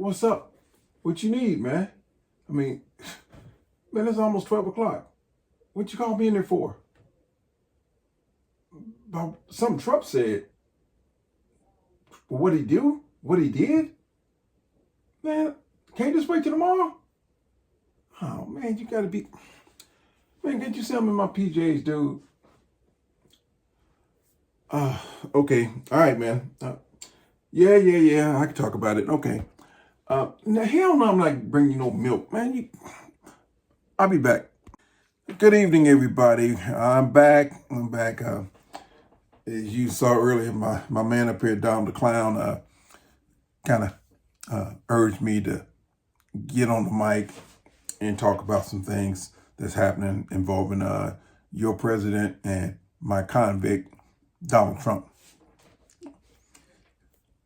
What's up? What you need, man? I mean, man, it's almost 12 o'clock. What you call me in there for? About something Trump said. What he do? What he did? Man, can't just wait till tomorrow? Oh, man, you gotta be... Man, can't you sell me my PJs, dude? Okay. All right, man. Yeah. I can talk about it. Okay. Now, hell no, I'm not bringing you no milk, man. I'll be back. Good evening, everybody. I'm back. As you saw earlier, my man up here, Dom the Clown, kind of urged me to get on the mic and talk about some things that's happening involving your president and my convict, Donald Trump.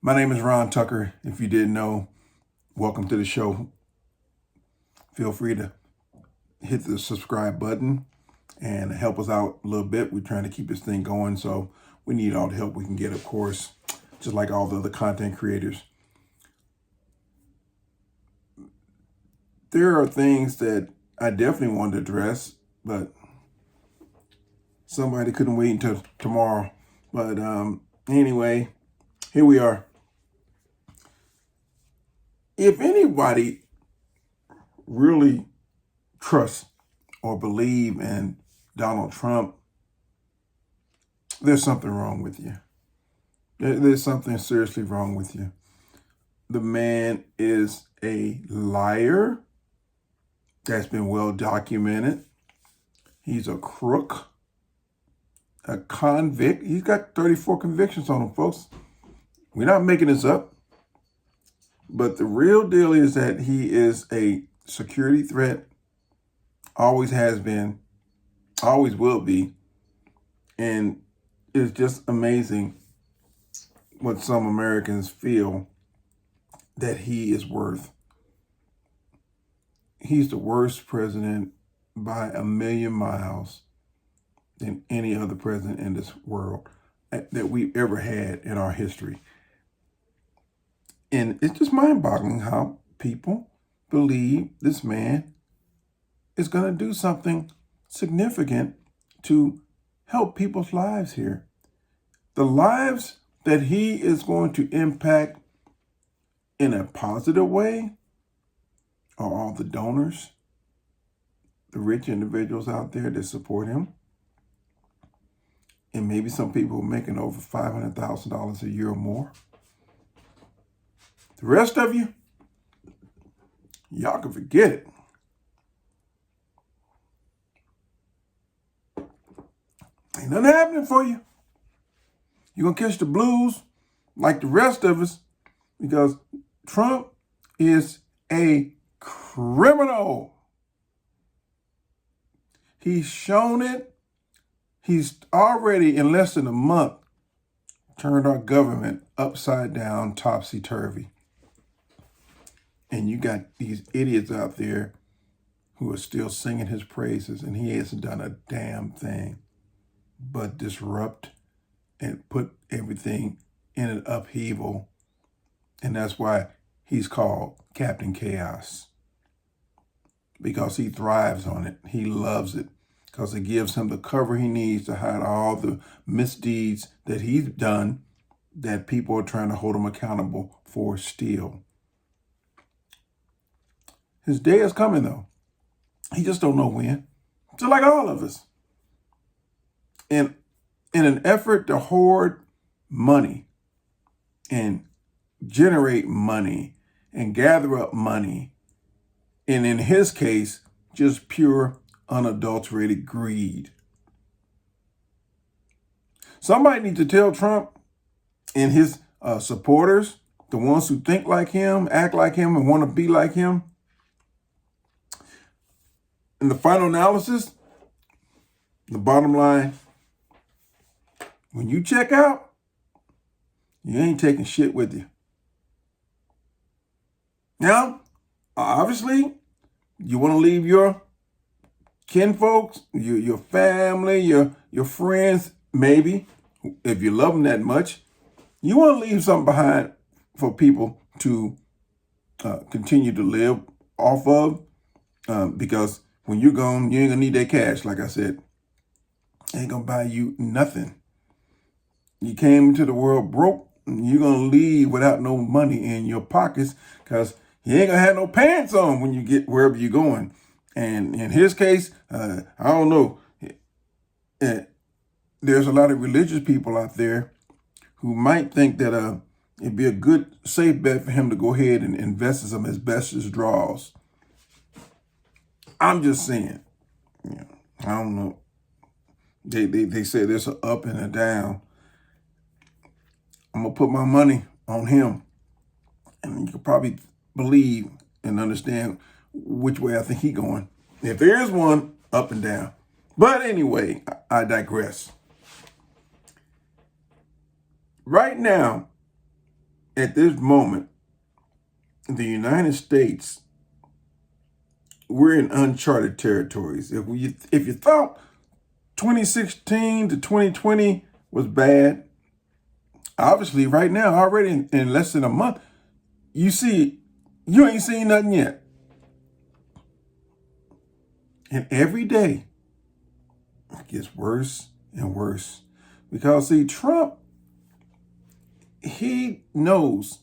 My name is Ron Tucker. If you didn't know, welcome to the show. Feel free to hit the subscribe button and help us out a little bit. We're trying to keep this thing going, so we need all the help we can get, of course, just like all the other content creators. There are things that I definitely wanted to address, but somebody couldn't wait until tomorrow. But anyway, here we are. If anybody really trusts or believe in Donald Trump, there's something wrong with you. There's something seriously wrong with you. The man is a liar. That's been well documented. He's a crook, a convict. He's got 34 convictions on him, folks. We're not making this up. But the real deal is that he is a security threat, always has been, always will be. And it's just amazing what some Americans feel that he is worth. He's the worst president by a million miles than any other president in this world that we've ever had in our history. And it's just mind-boggling how people believe this man is going to do something significant to help people's lives here. The lives that he is going to impact in a positive way are all the donors, the rich individuals out there that support him, and maybe some people who are making over $500,000 a year or more. The rest of you, y'all can forget it. Ain't nothing happening for you. You're going to catch the blues like the rest of us because Trump is a criminal. He's shown it. He's already, in less than a month, turned our government upside down, topsy-turvy. And you got these idiots out there who are still singing his praises, and he hasn't done a damn thing but disrupt and put everything in an upheaval. And that's why he's called Captain Chaos, because he thrives on it. He loves it because it gives him the cover he needs to hide all the misdeeds that he's done that people are trying to hold him accountable for still. His day is coming, though. He just don't know when. Just like all of us. And in an effort to hoard money and generate money and gather up money, and in his case, just pure, unadulterated greed. Somebody needs to tell Trump and his supporters, the ones who think like him, act like him, and want to be like him, in the final analysis, the bottom line, when you check out, you ain't taking shit with you. Now, obviously, you want to leave your kinfolks, your family, your friends, maybe, if you love them that much, you want to leave something behind for people to continue to live off of, because when you're gone, you ain't gonna need that cash. Like I said, ain't gonna buy you nothing. You came into the world broke, and you're gonna leave without no money in your pockets, because you ain't gonna have no pants on when you get wherever you're going. And in his case, I don't know. There's a lot of religious people out there who might think that it'd be a good, safe bet for him to go ahead and invest in some asbestos draws. I'm just saying, I don't know. They say there's an up and a down. I'm gonna put my money on him, and you can probably believe and understand which way I think he's going. If there is one, up and down. But anyway, I digress. Right now, at this moment, the United States, we're in uncharted territories. If you thought 2016 to 2020 was bad, obviously right now, already in less than a month, you ain't seen nothing yet. And every day it gets worse and worse. Because see, Trump, he knows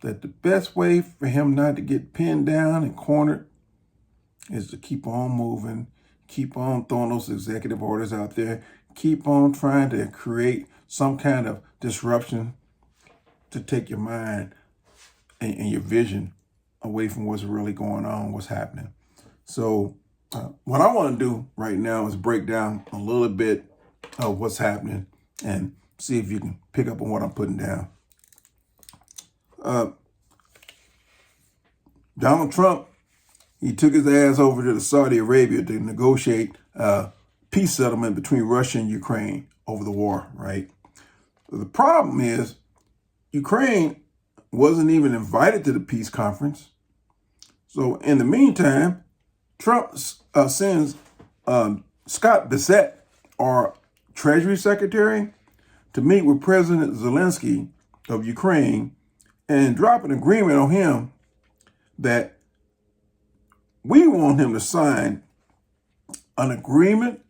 that the best way for him not to get pinned down and cornered is to keep on moving, keep on throwing those executive orders out there, keep on trying to create some kind of disruption to take your mind and your vision away from what's really going on, what's happening. So what I want to do right now is break down a little bit of what's happening and see if you can pick up on what I'm putting down. Donald Trump, he took his ass over to Saudi Arabia to negotiate a peace settlement between Russia and Ukraine over the war, right? The problem is Ukraine wasn't even invited to the peace conference. So in the meantime, Trump sends Scott Bessent, our Treasury Secretary, to meet with President Zelensky of Ukraine and drop an agreement on him that we want him to sign an agreement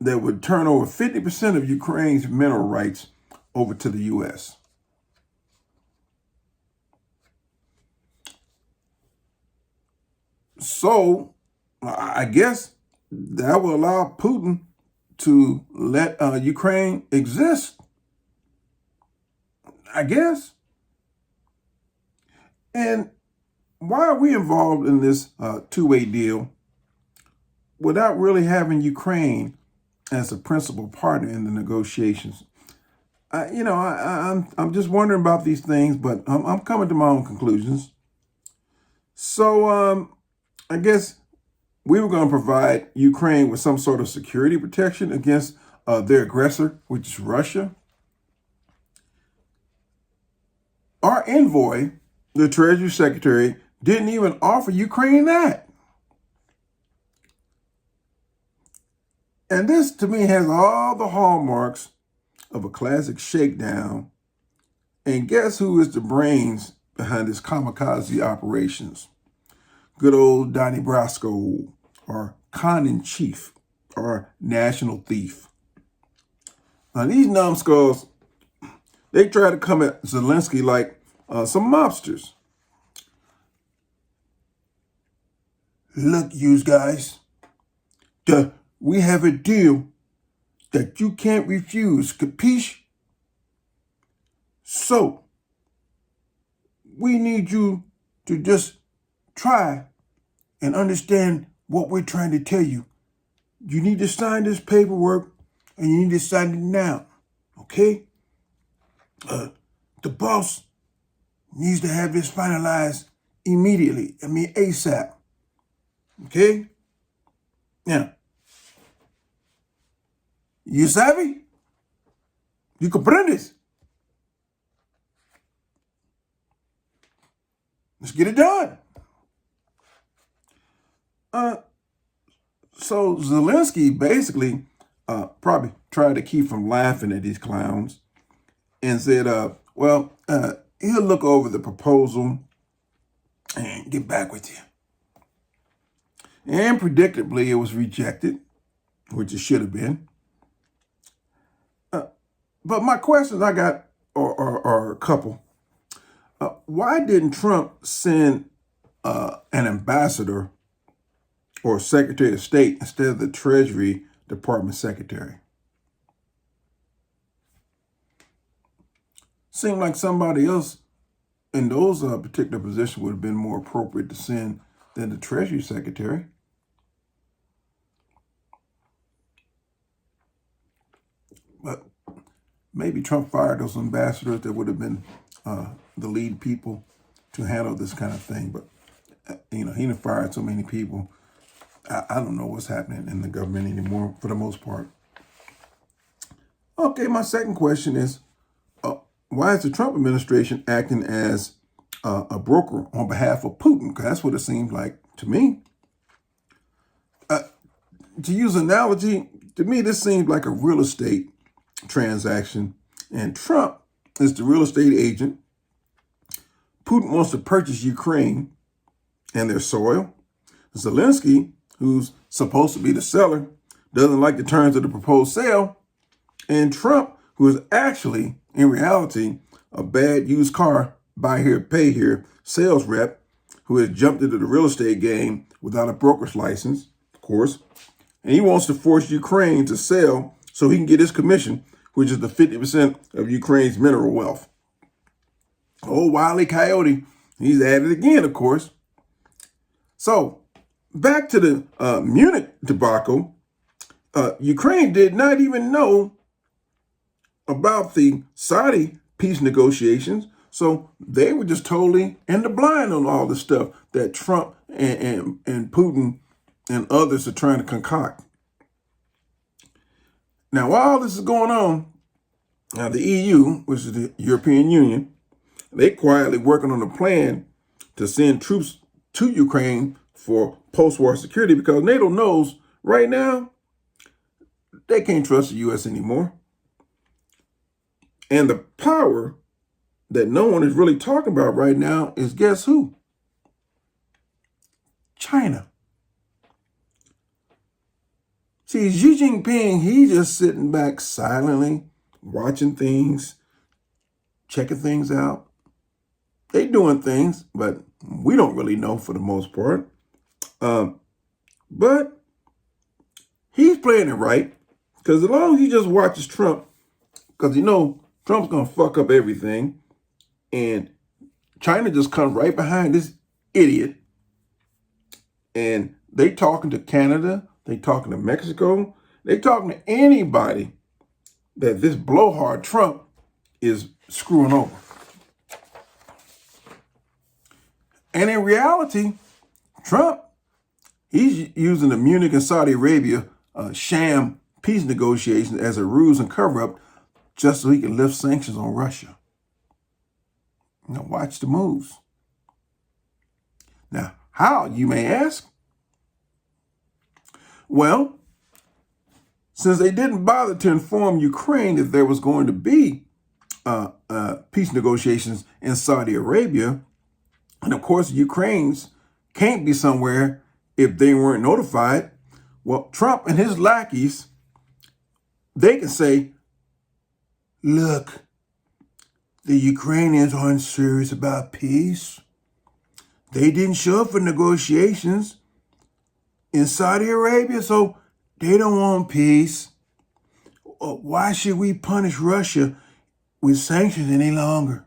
that would turn over 50% of Ukraine's mineral rights over to the U.S. So I guess that will allow Putin to let Ukraine exist, I guess. And why are we involved in this two-way deal without really having Ukraine as a principal partner in the negotiations? I'm just wondering about these things, but I'm coming to my own conclusions. So I guess we were going to provide Ukraine with some sort of security protection against their aggressor, which is Russia. Our envoy, the Treasury Secretary, didn't even offer Ukraine that. And this, to me, has all the hallmarks of a classic shakedown. And guess who is the brains behind this kamikaze operations? Good old Donnie Brasco, or con-in-chief, or national thief. Now, these numbskulls, they try to come at Zelensky like some mobsters. Look, you guys, we have a deal that you can't refuse, capiche? So, we need you to just try and understand what we're trying to tell you. You need to sign this paperwork, and you need to sign it now, okay? The boss needs to have this finalized immediately, ASAP, okay? Now, you savvy? You comprendes? Let's get it done. So Zelensky basically probably tried to keep from laughing at these clowns and said, he'll look over the proposal and get back with you. And predictably, it was rejected, which it should have been. But my questions I got are a couple. Why didn't Trump send an ambassador or Secretary of State instead of the Treasury Department Secretary? Seemed like somebody else in those particular positions would have been more appropriate to send than the Treasury Secretary. But maybe Trump fired those ambassadors that would have been the lead people to handle this kind of thing. But, he done fired so many people. I don't know what's happening in the government anymore for the most part. Okay, my second question is, why is the Trump administration acting as a broker on behalf of Putin? Because that's what it seems like to me. To use an analogy, to me, this seems like a real estate transaction. And Trump is the real estate agent. Putin wants to purchase Ukraine and their soil. Zelensky, who's supposed to be the seller, doesn't like the terms of the proposed sale. And Trump, who is actually, in reality, a bad used car, buy here, pay here, sales rep, who has jumped into the real estate game without a broker's license, of course. And he wants to force Ukraine to sell so he can get his commission, which is the 50% of Ukraine's mineral wealth. Oh, Wile E. Coyote, he's at it again, of course. So back to the Munich debacle, Ukraine did not even know about the Saudi peace negotiations. So they were just totally in the blind on all the stuff that Trump and Putin and others are trying to concoct. Now, while this is going on, the EU, which is the European Union, they quietly working on a plan to send troops to Ukraine for post-war security because NATO knows right now they can't trust the U.S. anymore. And the power that no one is really talking about right now is, guess who? China. See, Xi Jinping, he's just sitting back silently, watching things, checking things out. They doing things, but we don't really know for the most part. But he's playing it right because as long as he just watches Trump, because Trump's going to fuck up everything, and China just comes right behind this idiot, and they talking to Canada, they talking to Mexico, they talking to anybody that this blowhard Trump is screwing over. And in reality, Trump, he's using the Munich and Saudi Arabia sham peace negotiations as a ruse and cover-up just so he can lift sanctions on Russia. Now, watch the moves. Now, how, you may ask? Well, since they didn't bother to inform Ukraine that there was going to be peace negotiations in Saudi Arabia, and of course, Ukrainians can't be somewhere if they weren't notified. Well, Trump and his lackeys, they can say, look, the Ukrainians aren't serious about peace. They didn't show up for negotiations in Saudi Arabia, so they don't want peace. Why should we punish Russia with sanctions any longer?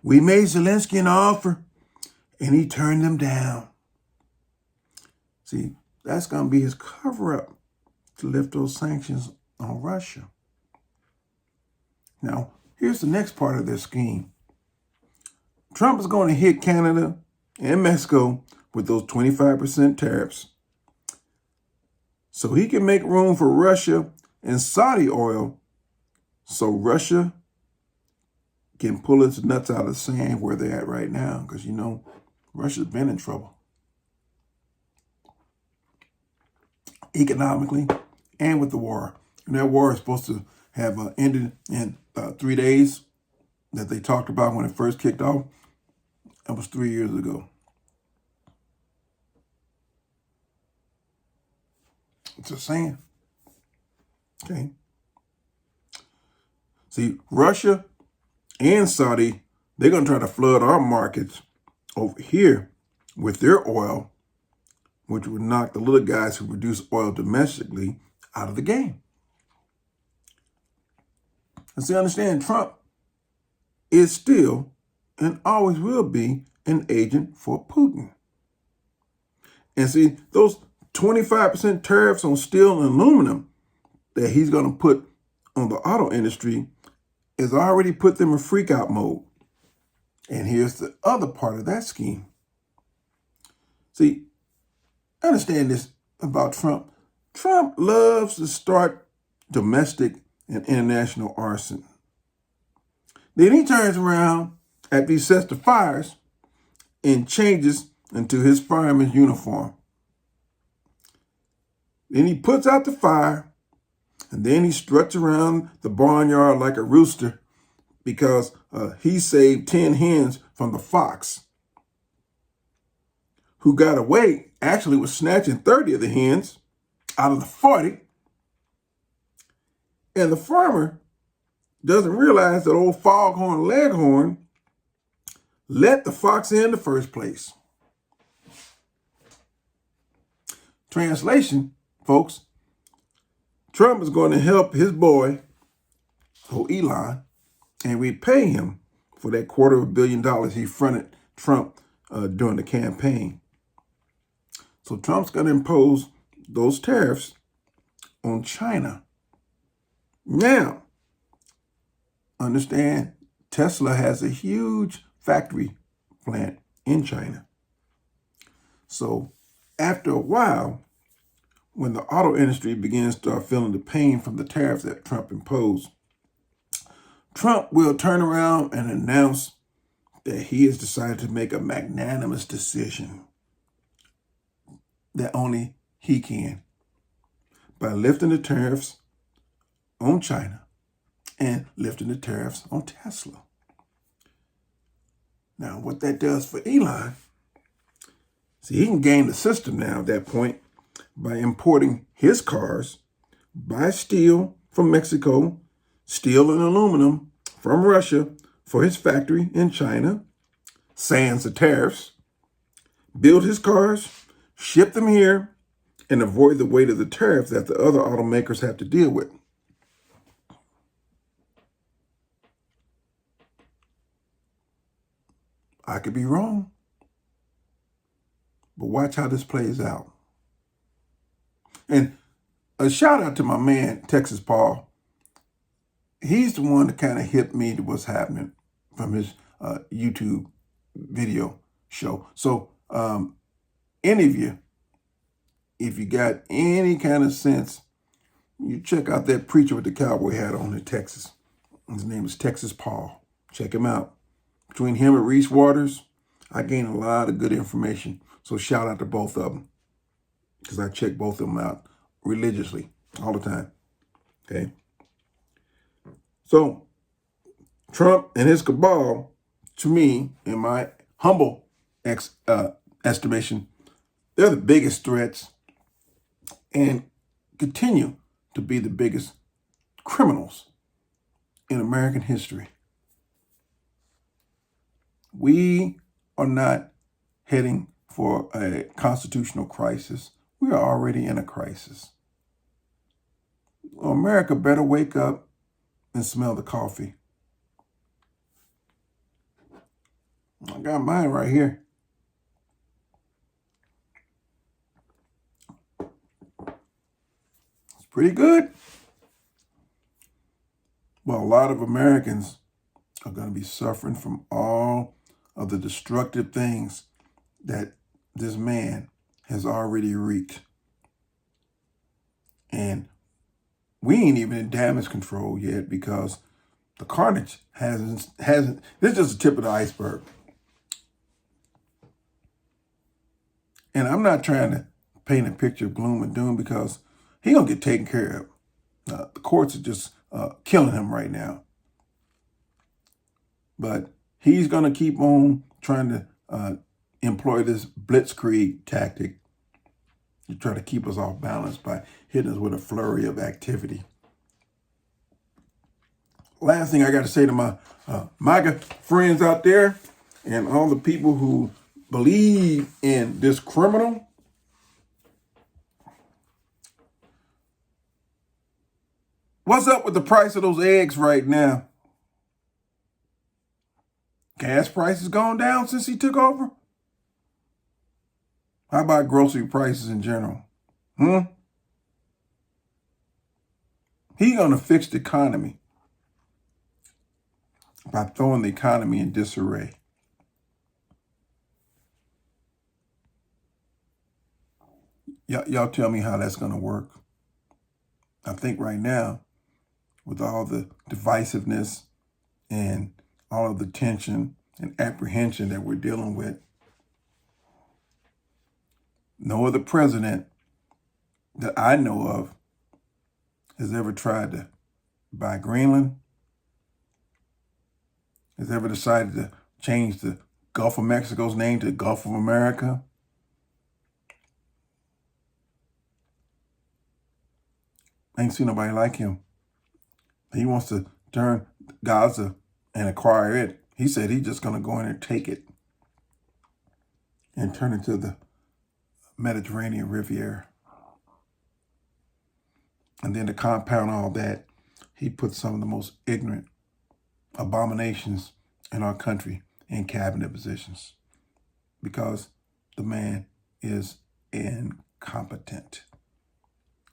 We made Zelensky an offer, and he turned them down. See, that's going to be his cover-up to lift those sanctions on Russia. Now, here's the next part of their scheme. Trump is going to hit Canada and Mexico with those 25% tariffs so he can make room for Russia and Saudi oil so Russia can pull its nuts out of the sand where they're at right now because, Russia's been in trouble economically and with the war. And that war is supposed to have ended in 3 days that they talked about when it first kicked off. That was 3 years ago. It's a saying. Okay. See, Russia and Saudi, they're going to try to flood our markets over here with their oil, which would knock the little guys who produce oil domestically out of the game. And see, understand, Trump is still and always will be an agent for Putin. And see, those 25% tariffs on steel and aluminum that he's going to put on the auto industry has already put them in freak out mode. And here's the other part of that scheme. See, understand this about Trump. Trump loves to start domestic and international arson. Then he turns around after he sets the fires and changes into his fireman's uniform. Then he puts out the fire, and then he struts around the barnyard like a rooster because he saved 10 hens from the fox, who got away, actually was snatching 30 of the hens out of the 40. And the farmer doesn't realize that old foghorn leghorn let the fox in the first place. Translation, folks, Trump is going to help his boy, Elon, and repay him for that $250 million he fronted Trump during the campaign. So Trump's going to impose those tariffs on China. Now, understand, Tesla has a huge factory plant in China. So after a while, when the auto industry begins to start feeling the pain from the tariffs that Trump imposed, Trump will turn around and announce that he has decided to make a magnanimous decision that only he can by lifting the tariffs on China and lifting the tariffs on Tesla. Now, what that does for Elon, see, he can game the system now at that point by importing his cars, buy steel from Mexico, steel and aluminum from Russia for his factory in China, sans the tariffs, build his cars, ship them here, and avoid the weight of the tariffs that the other automakers have to deal with. I could be wrong, but watch how this plays out. And a shout out to my man, Texas Paul. He's the one that kind of hit me to what's happening from his YouTube video show. So any of you, if you got any kind of sense, you check out that preacher with the cowboy hat on in Texas. His name is Texas Paul. Check him out. Between him and Reese Waters, I gain a lot of good information. So shout out to both of them, because I check both of them out religiously all the time. Okay. So Trump and his cabal, to me, in my humble estimation, they're the biggest threats and continue to be the biggest criminals in American history. We are not heading for a constitutional crisis. We are already in a crisis. America better wake up and smell the coffee. I got mine right here. It's pretty good. Well, a lot of Americans are going to be suffering from all of the destructive things that this man has already wreaked. And we ain't even in damage control yet, because the carnage hasn't, this is just the tip of the iceberg. And I'm not trying to paint a picture of gloom and doom, because he's going to get taken care of. The courts are just killing him right now. But he's going to keep on trying to employ this blitzkrieg tactic to try to keep us off balance by hitting us with a flurry of activity. Last thing I got to say to my MAGA friends out there and all the people who believe in this criminal, what's up with the price of those eggs right now? Gas prices gone down since he took over? How about grocery prices in general? He gonna fix the economy by throwing the economy in disarray. Y'all tell me how that's gonna work. I think right now, with all the divisiveness and all of the tension and apprehension that we're dealing with, no other president that I know of has ever tried to buy Greenland, has ever decided to change the Gulf of Mexico's name to Gulf of America. I ain't seen nobody like him. He wants to turn Gaza and acquire it. He said he's just going to go in and take it and turn it to the Mediterranean Riviera. And then to compound all that, he put some of the most ignorant abominations in our country in cabinet positions because the man is incompetent,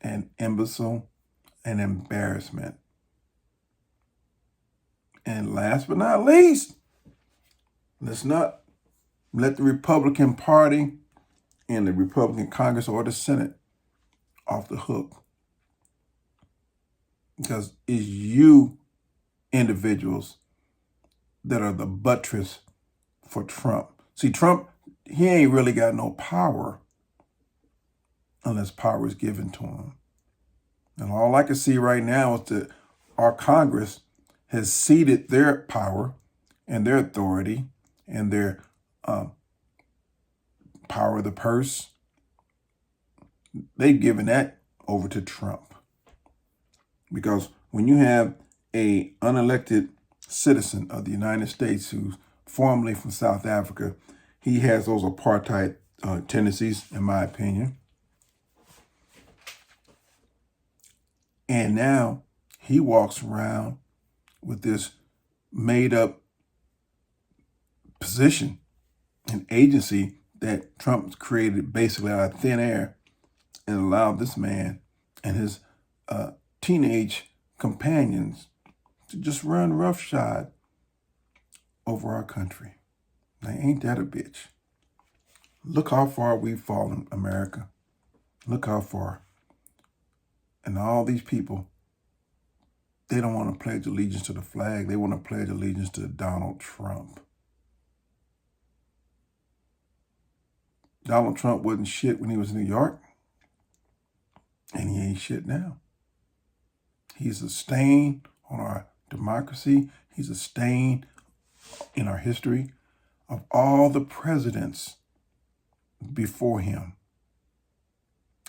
an imbecile, an embarrassment. And last but not least, let's not let the Republican Party and the Republican Congress or the Senate off the hook. Because it's you individuals that are the buttress for Trump. See, Trump, he ain't really got no power unless power is given to him. And all I can see right now is that our Congress has ceded their power and their authority and their power of the purse. They've given that over to Trump. Because when you have an unelected citizen of the United States who's formerly from South Africa, he has those apartheid tendencies, in my opinion. And now he walks around with this made up position, an agency that Trump created basically out of thin air and allowed this man and his teenage companions to just run roughshod over our country. Now, ain't that a bitch? Look how far we've fallen, America. Look how far. And all these people, they don't want to pledge allegiance to the flag. They want to pledge allegiance to Donald Trump. Donald Trump wasn't shit when he was in New York, and he ain't shit now. He's a stain on our democracy. He's a stain in our history of all the presidents before him.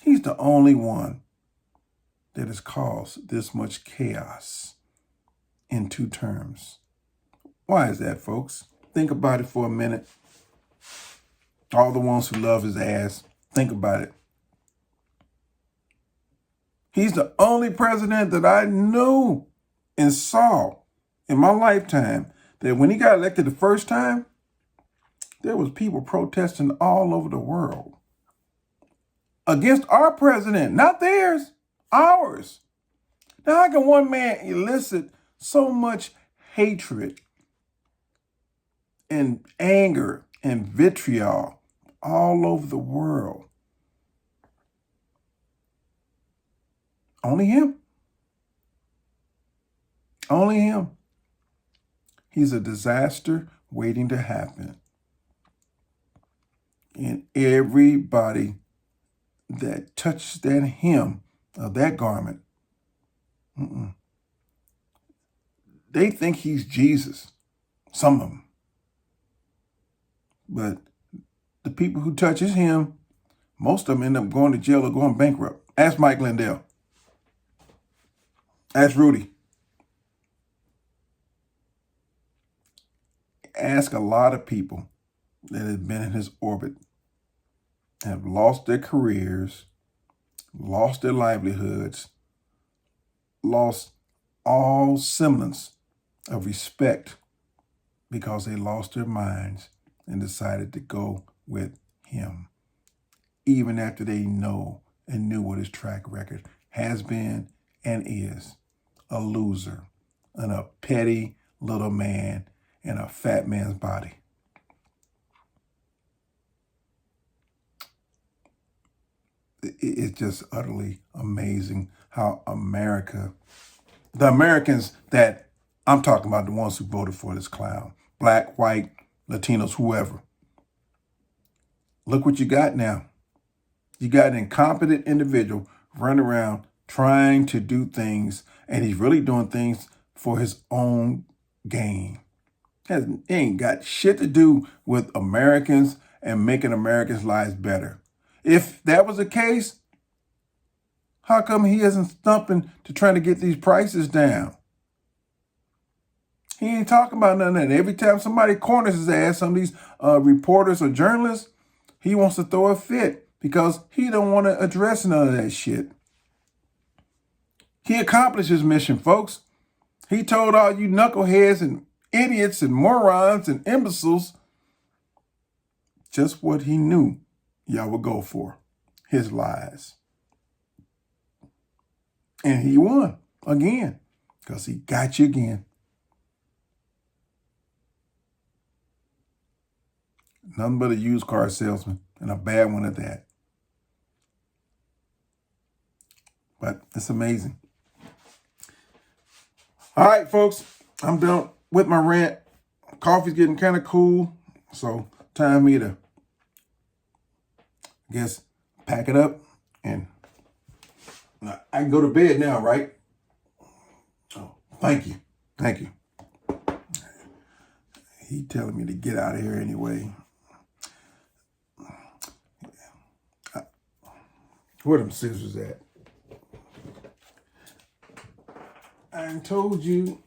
He's the only one that has caused this much chaos in 2 terms. Why is that, folks? Think about it for a minute. All the ones who love his ass, think about it. He's the only president that I knew and saw in my lifetime that when he got elected the first time, there was people protesting all over the world against our president, not theirs, ours. Now, how can one man elicit so much hatred and anger and vitriol all over the world? Only him. Only him. He's a disaster waiting to happen. And everybody that touches that hem of that garment, they think he's Jesus. Some of them. But the people who touches him, most of them end up going to jail or going bankrupt. Ask Mike Lindell. Ask Rudy. Ask a lot of people that have been in his orbit, have lost their careers, lost their livelihoods, lost all semblance of respect because they lost their minds and decided to go with him, even after they know and knew what his track record has been and is: a loser and a petty little man in a fat man's body. It's just utterly amazing how the Americans that I'm talking about, the ones who voted for this clown, black, white, Latinos, whoever. Look what you got now. You got an incompetent individual running around trying to do things, and he's really doing things for his own gain. It ain't got shit to do with Americans and making Americans' lives better. If that was the case, how come he isn't stumping to try to get these prices down? He ain't talking about none of that. Every time somebody corners his ass, some of these reporters or journalists, he wants to throw a fit because he don't want to address none of that shit. He accomplished his mission, folks. He told all you knuckleheads and idiots and morons and imbeciles just what he knew y'all would go for: his lies. And he won again because he got you again. Nothing but a used car salesman, and a bad one at that. But it's amazing. All right, folks, I'm done with my rant. Coffee's getting kind of cool, so time me to, I guess, pack it up, and I can go to bed now, right? Oh, thank you. Thank you. He telling me to get out of here anyway. Where them scissors at? I told you,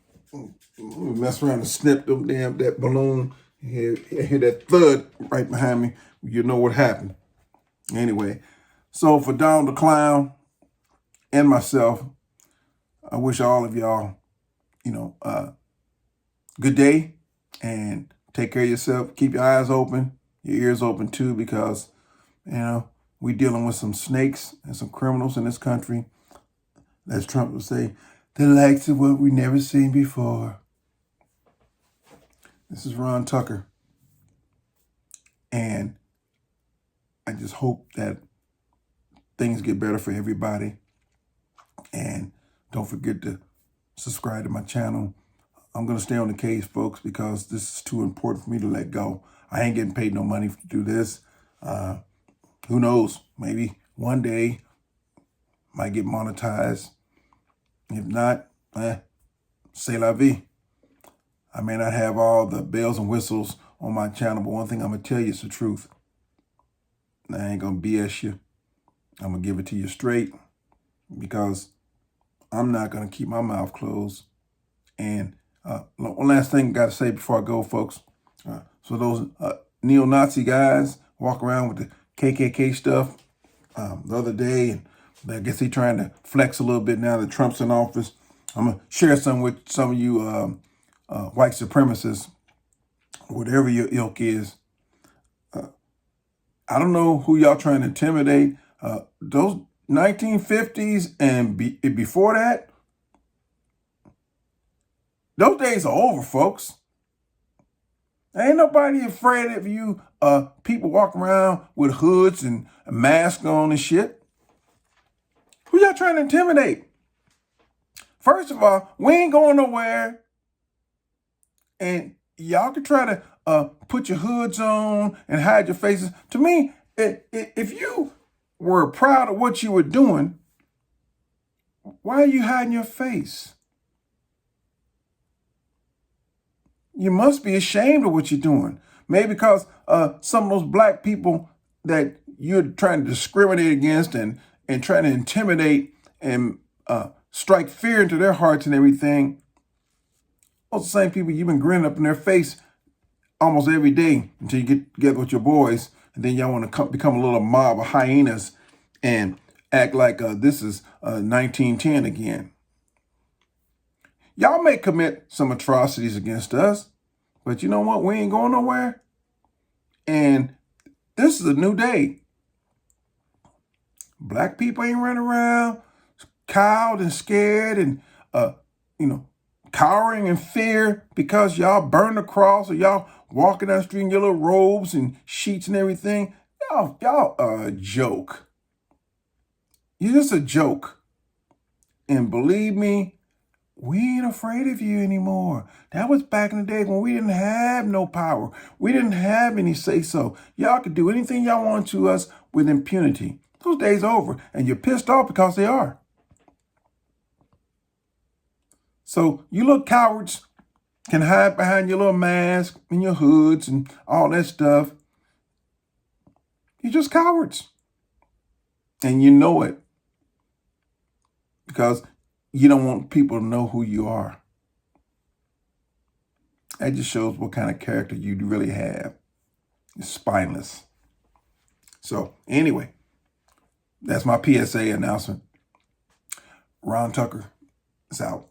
mess around and snip them that balloon. Hear that thud right behind me. You know what happened. Anyway, so for Donald the Clown and myself, I wish all of y'all, good day, and take care of yourself. Keep your eyes open, your ears open too, because, we're dealing with some snakes and some criminals in this country. As Trump would say, the likes of what we never seen before. This is Ron Tucker. And I just hope that things get better for everybody. And don't forget to subscribe to my channel. I'm going to stay on the case, folks, because this is too important for me to let go. I ain't getting paid no money to do this. Who knows? Maybe one day might get monetized. If not, c'est la vie. I may not have all the bells and whistles on my channel, but one thing I'm going to tell you is the truth. I ain't going to BS you. I'm going to give it to you straight, because I'm not going to keep my mouth closed. And one last thing I got to say before I go, folks. So those neo-Nazi guys walk around with the KKK stuff the other day, and I guess they trying to flex a little bit now that Trump's in office. I'm going to share some with some of you white supremacists, whatever your ilk is. I don't know who y'all trying to intimidate. Those 1950s and before that, those days are over, folks. Ain't nobody afraid of you people walking around with hoods and masks on and shit. Who y'all trying to intimidate? First of all, we ain't going nowhere. And y'all can try to put your hoods on and hide your faces. To me, if you were proud of what you were doing, why are you hiding your face? You must be ashamed of what you're doing. Maybe because some of those black people that you're trying to discriminate against and trying to intimidate and strike fear into their hearts and everything, those same people you've been grinning up in their face almost every day until you get together with your boys, and then y'all want to become a little mob of hyenas and act like this is 1910 again. Y'all may commit some atrocities against us, but you know what? We ain't going nowhere. And this is a new day. Black people ain't running around cowed and scared and, cowering in fear because y'all burned the cross or y'all walking down the street in your little robes and sheets and everything. Y'all are a joke. You're just a joke. And believe me, we ain't afraid of you anymore. That was back in the day when we didn't have no power. We didn't have any say-so. Y'all could do anything y'all want to us with impunity. Those days are over, and you're pissed off because they are. So you little cowards can hide behind your little mask and your hoods and all that stuff. You're just cowards. And you know it. Because you don't want people to know who you are. That just shows what kind of character you really have. It's spineless. So anyway, that's my PSA announcement. Ron Tucker is out.